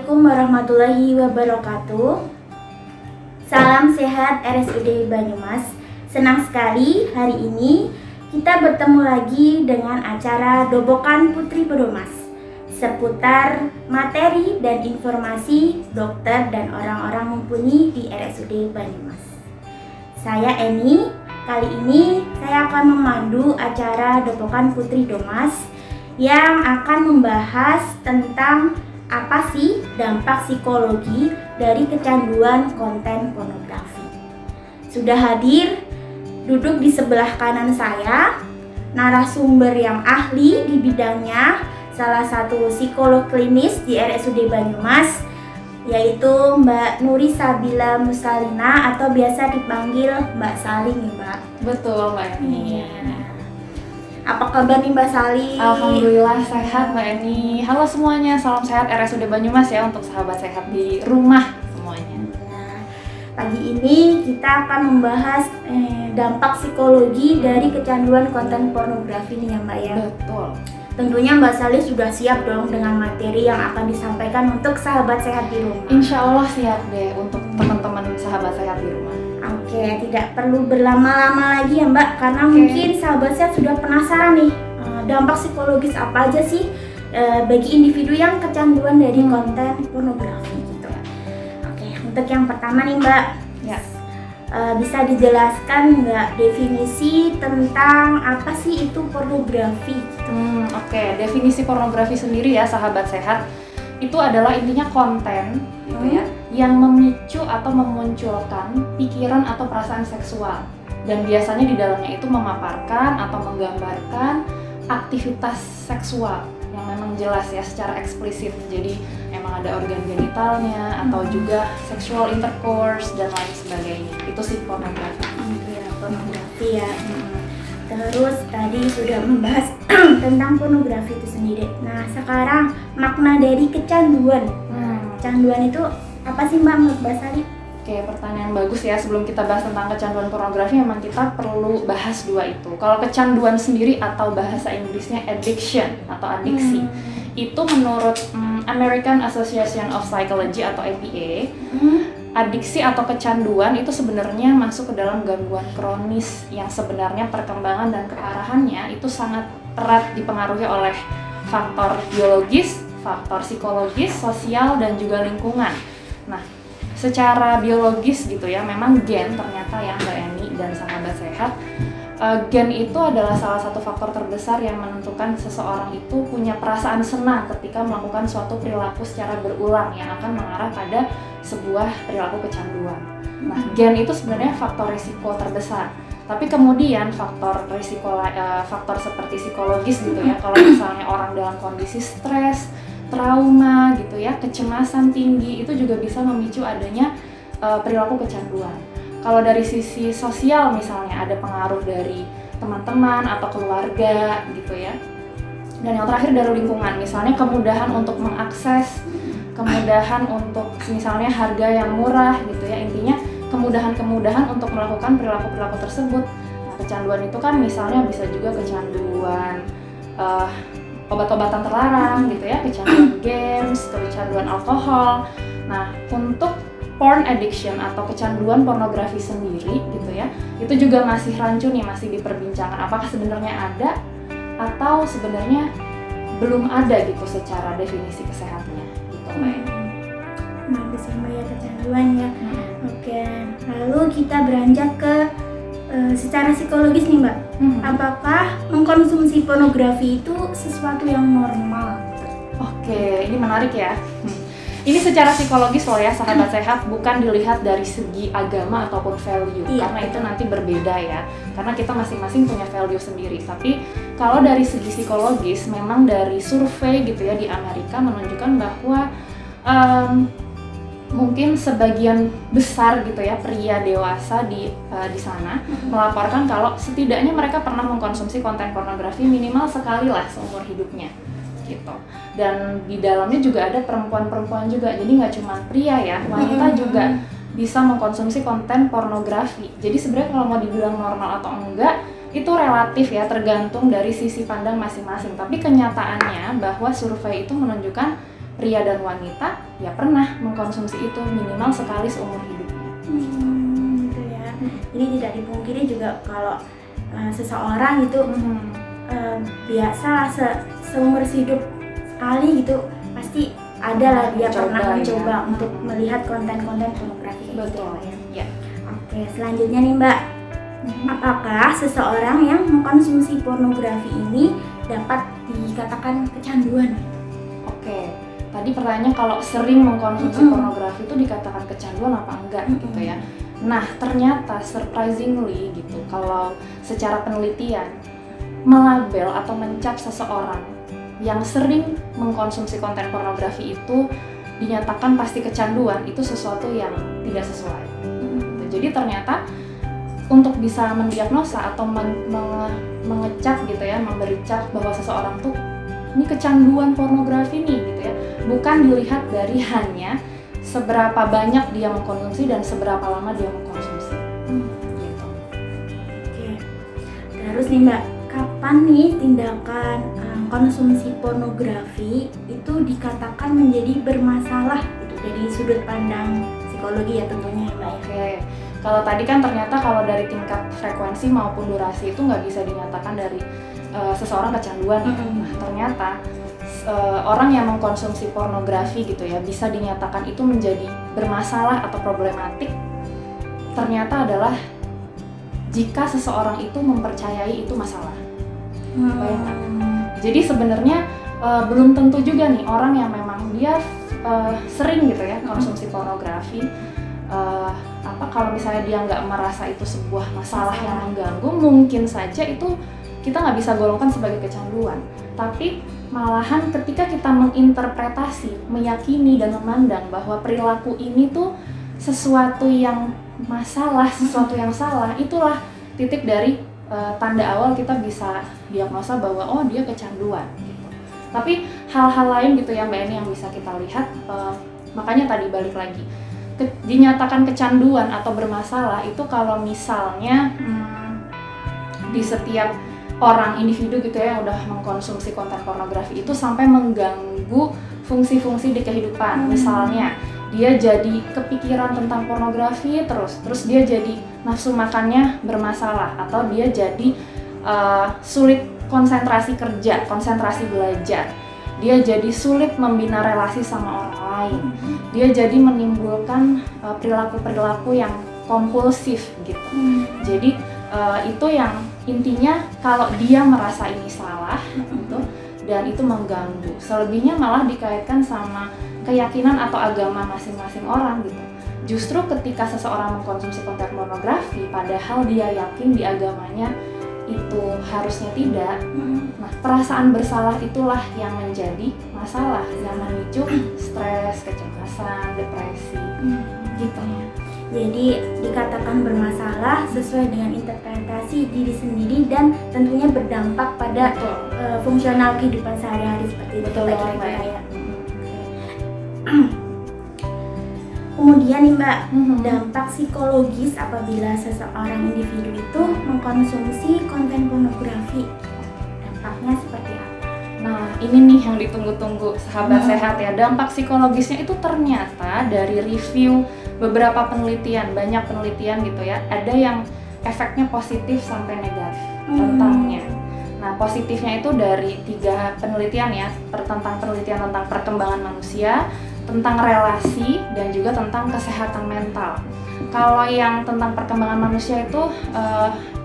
Assalamualaikum warahmatullahi wabarakatuh. Salam sehat RSUD Banyumas. Senang sekali hari ini kita bertemu lagi dengan acara Dobokan Putri Pedomas seputar materi dan informasi dokter dan orang-orang mumpuni di RSUD Banyumas. Saya Eni. Kali ini saya akan memandu acara Dobokan Putri Domas yang akan membahas tentang apa sih dampak psikologi dari kecanduan konten pornografi. Sudah hadir duduk di sebelah kanan saya narasumber yang ahli di bidangnya, salah satu psikolog klinis di RSUD Banyumas, yaitu Mbak Nuri Sabila Musalina atau biasa dipanggil Mbak Saling ya Mbak. Betul Mbak Eni. Apa kabar nih Mbak Sali? Alhamdulillah sehat Mbak Eni. Halo semuanya, salam sehat RSUD Banyumas ya untuk sahabat sehat di rumah semuanya. Nah, pagi ini kita akan membahas dampak psikologi dari kecanduan konten pornografi nih ya Mbak ya. Betul. Tentunya Mbak Sali sudah siap dong dengan materi yang akan disampaikan untuk sahabat sehat di rumah. Insya Allah siap deh untuk teman-teman sahabat sehat di rumah. Oke, tidak perlu berlama-lama lagi ya Mbak, karena mungkin sahabat sehat sudah penasaran nih dampak psikologis apa aja sih bagi individu yang kecanduan dari konten pornografi gitu. Oke, untuk yang pertama nih Mbak, Ya. Bisa dijelaskan nggak definisi tentang apa sih itu pornografi? Gitu. Oke, definisi pornografi sendiri ya sahabat sehat itu adalah intinya konten gitu ya yang memicu atau memunculkan pikiran atau perasaan seksual, dan biasanya di dalamnya itu memaparkan atau menggambarkan aktivitas seksual yang memang jelas ya secara eksplisit. Jadi emang ada organ genitalnya atau juga sexual intercourse dan lain sebagainya. Itu sih pornografi. Ya, pornografi ya. Terus tadi sudah membahas tentang pornografi itu sendiri. Nah, sekarang makna dari kecanduan. Kecanduan itu apa sih Mbak menurut Mbak Sari? Oke, pertanyaan bagus ya. Sebelum kita bahas tentang kecanduan pornografi, memang kita perlu bahas dua itu. Kalau kecanduan sendiri atau bahasa Inggrisnya addiction atau adiksi, itu menurut American Association of Psychology atau APA, adiksi atau kecanduan itu sebenarnya masuk ke dalam gangguan kronis yang sebenarnya perkembangan dan kearahannya itu sangat erat dipengaruhi oleh faktor biologis, faktor psikologis, sosial, dan juga lingkungan. Nah, secara biologis gitu ya, memang gen ternyata ya Mbak Eni dan sahabat sehat, gen itu adalah salah satu faktor terbesar yang menentukan seseorang itu punya perasaan senang ketika melakukan suatu perilaku secara berulang yang akan mengarah pada sebuah perilaku kecanduan. Nah, gen itu sebenarnya faktor risiko terbesar. Tapi kemudian faktor risiko, faktor seperti psikologis gitu ya, kalau misalnya orang dalam kondisi stres, trauma gitu ya, kecemasan tinggi, itu juga bisa memicu adanya perilaku kecanduan. Kalau dari sisi sosial misalnya ada pengaruh dari teman-teman atau keluarga gitu ya. Dan yang terakhir dari lingkungan, misalnya kemudahan untuk mengakses, kemudahan untuk misalnya harga yang murah gitu ya. Intinya kemudahan-kemudahan untuk melakukan perilaku-perilaku tersebut. Nah, kecanduan itu kan misalnya bisa juga kecanduan obat-obatan terlarang gitu ya, kecanduan games, kecanduan alkohol. Nah, untuk porn addiction atau kecanduan pornografi sendiri gitu ya, itu juga masih rancu nih, masih diperbincangkan apakah sebenarnya ada atau sebenarnya belum ada gitu secara definisi kesehatannya gitu Mbak. Nah, bisa Mbak ya kecanduan ya. Oke, lalu kita beranjak ke secara psikologis nih Mbak. Apakah mengkonsumsi pornografi itu sesuatu yang normal? Oke, ini menarik ya. Ini secara psikologis loh ya sahabat sehat, bukan dilihat dari segi agama ataupun value, karena itu nanti berbeda ya, karena kita masing-masing punya value sendiri. Tapi kalau dari segi psikologis, memang dari survei gitu ya di Amerika menunjukkan bahwa mungkin sebagian besar gitu ya pria dewasa di sana melaporkan kalau setidaknya mereka pernah mengkonsumsi konten pornografi minimal sekali lah seumur hidupnya gitu. Dan di dalamnya juga ada perempuan-perempuan juga, jadi nggak cuma pria ya, wanita juga bisa mengkonsumsi konten pornografi. Jadi sebenarnya kalau mau dibilang normal atau enggak itu relatif ya, tergantung dari sisi pandang masing-masing. Tapi kenyataannya bahwa survei itu menunjukkan pria dan wanita ya pernah mengkonsumsi itu minimal sekali seumur hidupnya. Gitu ya. Jadi tidak dipungkiri juga kalau seseorang itu biasa seumur hidup sekali gitu pasti ada lah dia pernah mencoba untuk melihat konten-konten pornografi. Betul. Gitu ya. Oke, selanjutnya nih Mbak, apakah seseorang yang mengkonsumsi pornografi ini dapat dikatakan kecanduan? Oke, tadi pertanyaannya kalau sering mengkonsumsi pornografi itu dikatakan kecanduan apa enggak gitu ya. Nah, ternyata surprisingly gitu, kalau secara penelitian melabel atau mencap seseorang yang sering mengkonsumsi konten pornografi itu dinyatakan pasti kecanduan, itu sesuatu yang tidak sesuai. Jadi ternyata untuk bisa mendiagnosa atau mengecap gitu ya, memberi cap bahwa seseorang tuh ini kecanduan pornografi nih gitu ya, bukan dilihat dari hanya seberapa banyak dia mengkonsumsi dan seberapa lama dia mengkonsumsi. Gitu. Oke. Terus nih Mbak, kapan nih tindakan konsumsi pornografi itu dikatakan menjadi bermasalah gitu dari sudut pandang psikologi ya tentunya Mbak? Oke. Kalau tadi kan ternyata kalau dari tingkat frekuensi maupun durasi itu nggak bisa dinyatakan dari seseorang kecanduan. Nah, ternyata orang yang mengkonsumsi pornografi gitu ya bisa dinyatakan itu menjadi bermasalah atau problematik ternyata adalah jika seseorang itu mempercayai itu masalah. Bayangkan. Jadi sebenarnya belum tentu juga nih orang yang memang dia sering gitu ya konsumsi pornografi, kalau misalnya dia nggak merasa itu sebuah masalah yang mengganggu, mungkin saja itu kita nggak bisa golongkan sebagai kecanduan. Tapi malahan ketika kita menginterpretasi, meyakini dan memandang bahwa perilaku ini tuh sesuatu yang masalah, sesuatu yang salah, itulah titik dari tanda awal kita bisa diagnosa bahwa oh dia kecanduan gitu. Tapi hal-hal lain gitu ya Mbak Eni yang bisa kita lihat, makanya tadi balik lagi dinyatakan kecanduan atau bermasalah itu kalau misalnya di setiap orang individu gitu ya yang udah mengkonsumsi konten pornografi itu sampai mengganggu fungsi-fungsi di kehidupan. Misalnya dia jadi kepikiran tentang pornografi terus dia jadi nafsu makannya bermasalah, atau dia jadi sulit konsentrasi kerja, konsentrasi belajar, dia jadi sulit membina relasi sama orang lain, dia jadi menimbulkan perilaku-perilaku yang kompulsif gitu. Jadi itu yang intinya kalau dia merasa ini salah gitu dan itu mengganggu. Selebihnya malah dikaitkan sama keyakinan atau agama masing-masing orang gitu. Justru ketika seseorang mengkonsumsi konten pornografi padahal dia yakin di agamanya itu harusnya tidak, nah perasaan bersalah itulah yang menjadi masalah, yang memicu stres, kecemasan, depresi gitu ya. Jadi dikatakan bermasalah sesuai dengan interpretasi diri sendiri dan tentunya berdampak pada fungsional kehidupan sehari-hari seperti itu. Betul banget ya. Kemudian nih Mbak, dampak psikologis apabila seseorang individu itu mengkonsumsi konten pornografi, dampaknya seperti apa? Nah ini nih yang ditunggu-tunggu sahabat sehat ya. Dampak psikologisnya itu ternyata dari review beberapa penelitian, banyak penelitian gitu ya, ada yang efeknya positif sampai negatif tentangnya. Nah positifnya itu dari 3 penelitian ya, tentang penelitian tentang perkembangan manusia, tentang relasi, dan juga tentang kesehatan mental. Kalau yang tentang perkembangan manusia itu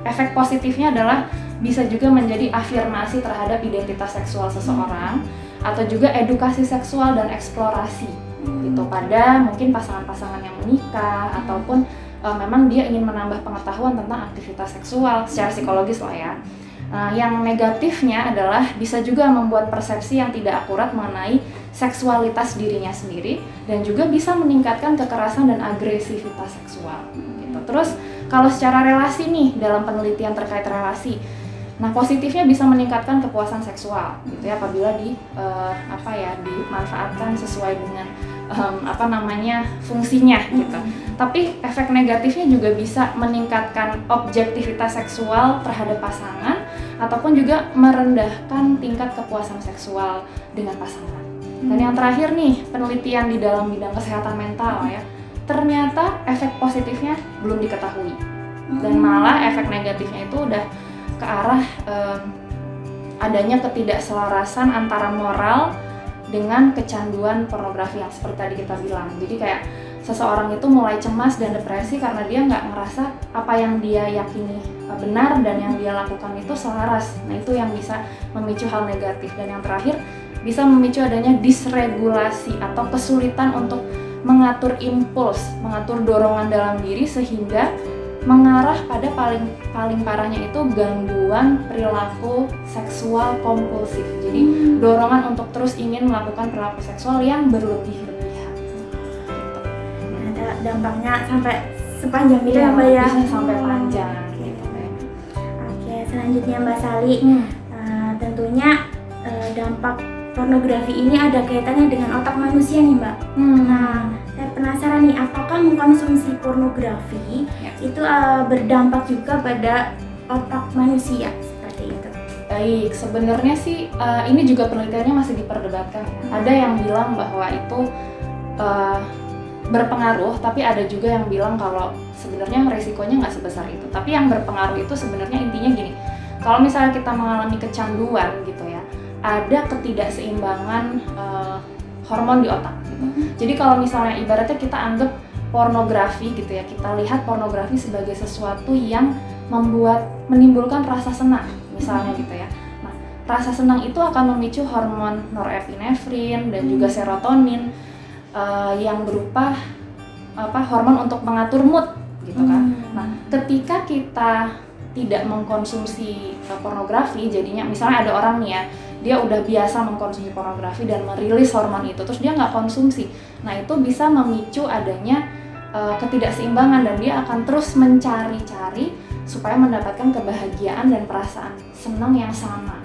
efek positifnya adalah bisa juga menjadi afirmasi terhadap identitas seksual seseorang, atau juga edukasi seksual dan eksplorasi gitu pada mungkin pasangan-pasangan yang menikah, ataupun memang dia ingin menambah pengetahuan tentang aktivitas seksual secara psikologis lah ya. Yang negatifnya adalah bisa juga membuat persepsi yang tidak akurat mengenai seksualitas dirinya sendiri, dan juga bisa meningkatkan kekerasan dan agresivitas seksual gitu. Terus kalau secara relasi nih, dalam penelitian terkait relasi, nah positifnya bisa meningkatkan kepuasan seksual gitu ya apabila dimanfaatkan sesuai dengan fungsinya gitu. Tapi efek negatifnya juga bisa meningkatkan objektivitas seksual terhadap pasangan, ataupun juga merendahkan tingkat kepuasan seksual dengan pasangan Dan yang terakhir nih, penelitian di dalam bidang kesehatan mental ya, ternyata efek positifnya belum diketahui. Dan malah efek negatifnya itu udah ke arah adanya ketidakselarasan antara moral dengan kecanduan pornografi yang seperti tadi kita bilang. Jadi kayak seseorang itu mulai cemas dan depresi karena dia nggak ngerasa apa yang dia yakini benar dan yang dia lakukan itu selaras. Nah, itu yang bisa memicu hal negatif. Dan yang terakhir, bisa memicu adanya disregulasi atau kesulitan untuk mengatur impuls, mengatur dorongan dalam diri sehingga mengarah pada paling parahnya itu gangguan perilaku seksual kompulsif. Jadi dorongan untuk terus ingin melakukan perilaku seksual yang berlebih-lebihan. Ada dampaknya sampai sepanjang itu ya Mbak ya? Bisa sampai panjang. Gitu. Oke, selanjutnya Mbak Sali, tentunya dampak pornografi ini ada kaitannya dengan otak manusia nih Mbak. Nah, saya penasaran nih, apakah mengkonsumsi pornografi itu berdampak juga pada otak manusia seperti itu? Baik, sebenarnya sih ini juga penelitiannya masih diperdebatkan. Ada yang bilang bahwa itu berpengaruh, tapi ada juga yang bilang kalau sebenarnya resikonya nggak sebesar itu. Tapi yang berpengaruh itu sebenarnya intinya gini, kalau misalnya kita mengalami kecanduan gitu ya, ada ketidakseimbangan hormon di otak gitu. Jadi kalau misalnya ibaratnya kita anggap pornografi gitu ya, kita lihat pornografi sebagai sesuatu yang menimbulkan rasa senang misalnya gitu ya. Nah, rasa senang itu akan memicu hormon norepinefrin dan juga serotonin yang berupa hormon untuk mengatur mood gitu kan. Nah, ketika kita tidak mengkonsumsi pornografi, jadinya misalnya ada orang nih ya, dia udah biasa mengkonsumsi pornografi dan merilis hormon itu, terus dia nggak konsumsi. Nah, itu bisa memicu adanya ketidakseimbangan dan dia akan terus mencari-cari supaya mendapatkan kebahagiaan dan perasaan senang yang sama.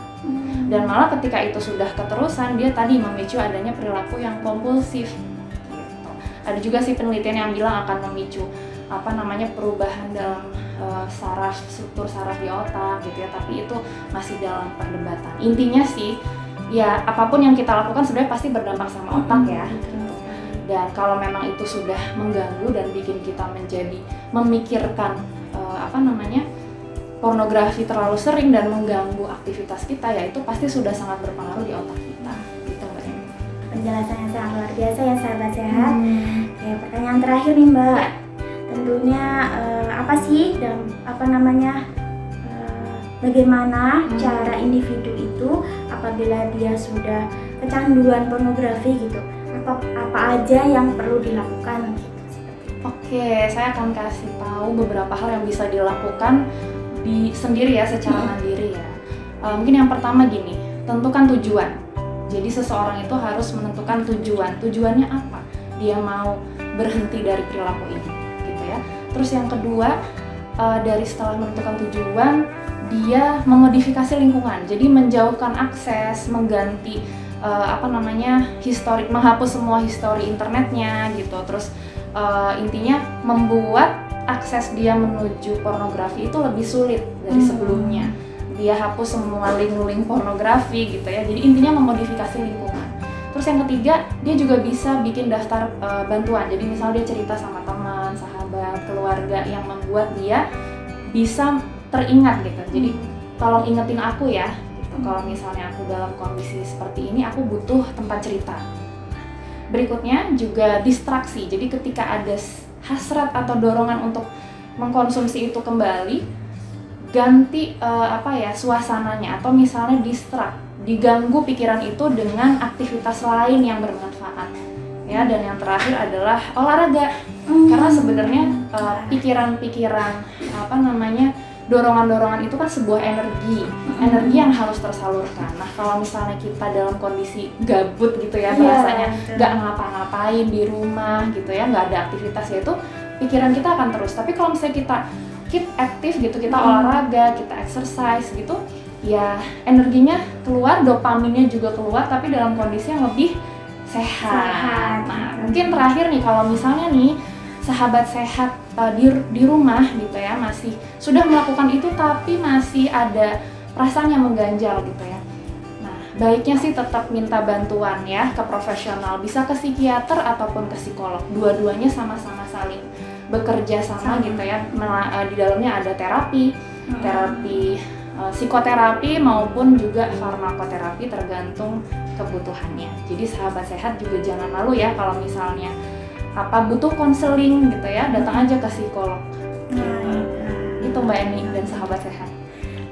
Dan malah ketika itu sudah keterusan, dia tadi memicu adanya perilaku yang kompulsif. Gitu. Ada juga sih penelitian yang bilang akan memicu perubahan dalam struktur saraf di otak gitu ya, tapi itu masih dalam perdebatan. Intinya sih ya apapun yang kita lakukan sebenarnya pasti berdampak sama otak ya. Dan kalau memang itu sudah mengganggu dan bikin kita menjadi memikirkan pornografi terlalu sering dan mengganggu aktivitas kita, ya itu pasti sudah sangat berpengaruh di otak kita gitu Mbak. Penjelasannya sangat luar biasa ya sahabat sehat. Oke, pertanyaan terakhir nih Mbak, tentunya apa sih dan bagaimana cara individu itu apabila dia sudah kecanduan pornografi gitu, apa aja yang perlu dilakukan gitu. Oke, saya akan kasih tahu beberapa hal yang bisa dilakukan sendiri ya, secara mandiri ya. Mungkin yang pertama gini, tentukan tujuan. Jadi seseorang itu harus menentukan tujuan. Tujuannya apa? Dia mau berhenti dari perilaku ini, gitu ya. Terus yang kedua, dari setelah menentukan tujuan, dia memodifikasi lingkungan. Jadi menjauhkan akses, mengganti menghapus semua histori internetnya gitu. Terus intinya membuat akses dia menuju pornografi itu lebih sulit dari sebelumnya. Dia hapus semua link-link pornografi gitu ya. Jadi intinya memodifikasi lingkungan. Terus yang ketiga, dia juga bisa bikin daftar bantuan. Jadi misalnya dia cerita sama teman, sahabat, keluarga yang membuat dia bisa teringat gitu. Jadi tolong ingetin aku ya. Gitu. Kalau misalnya aku dalam kondisi seperti ini, aku butuh tempat cerita. Berikutnya juga distraksi. Jadi ketika ada hasrat atau dorongan untuk mengkonsumsi itu kembali, ganti suasananya, atau misalnya diganggu pikiran itu dengan aktivitas lain yang bermanfaat ya. Dan yang terakhir adalah olahraga, karena sebenarnya pikiran-pikiran dorongan-dorongan itu kan sebuah energi yang harus tersalurkan. Nah, kalau misalnya kita dalam kondisi gabut gitu ya, bahasanya nggak ngapa-ngapain di rumah gitu ya, nggak ada aktivitas, ya itu pikiran kita akan terus. Tapi kalau misalnya kita keep aktif gitu, kita olahraga, kita exercise gitu, ya energinya keluar, dopaminnya juga keluar, tapi dalam kondisi yang lebih sehat. Nah, mungkin terakhir nih, kalau misalnya nih sahabat sehat di rumah gitu ya, masih sudah melakukan itu tapi masih ada perasaan yang mengganjal gitu ya. Nah, baiknya sih tetap minta bantuan ya ke profesional, bisa ke psikiater ataupun ke psikolog. Dua-duanya sama-sama saling bekerja sama gitu ya. Di dalamnya ada terapi psikoterapi maupun juga farmakoterapi tergantung kebutuhannya. Jadi sahabat sehat juga jangan malu ya kalau misalnya butuh konseling gitu ya, datang aja ke psikolog. Itu Mbak Eni dan sahabat sehat.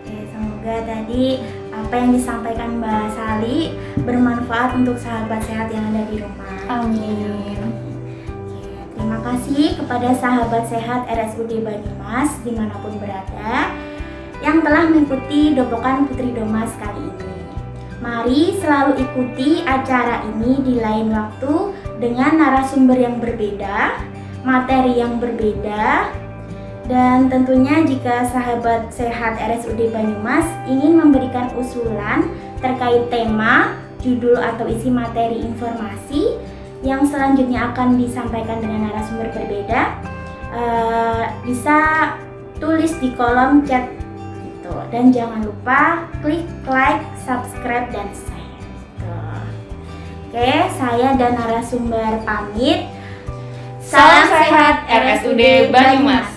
Semoga tadi apa yang disampaikan Mbak Sali bermanfaat untuk sahabat sehat yang ada di rumah. Amin. Terima kasih kepada sahabat sehat RSUD Banyumas dimanapun berada yang telah mengikuti Dobokan Putri Domas kali ini. Mari selalu ikuti acara ini di lain waktu dengan narasumber yang berbeda, materi yang berbeda, dan tentunya jika sahabat sehat RSUD Banyumas ingin memberikan usulan terkait tema, judul atau isi materi informasi yang selanjutnya akan disampaikan dengan narasumber berbeda, bisa tulis di kolom chat gitu. Dan jangan lupa klik like, subscribe, dan share gitu. Oke, saya dan narasumber pamit. Salam sehat RSUD Banyumas.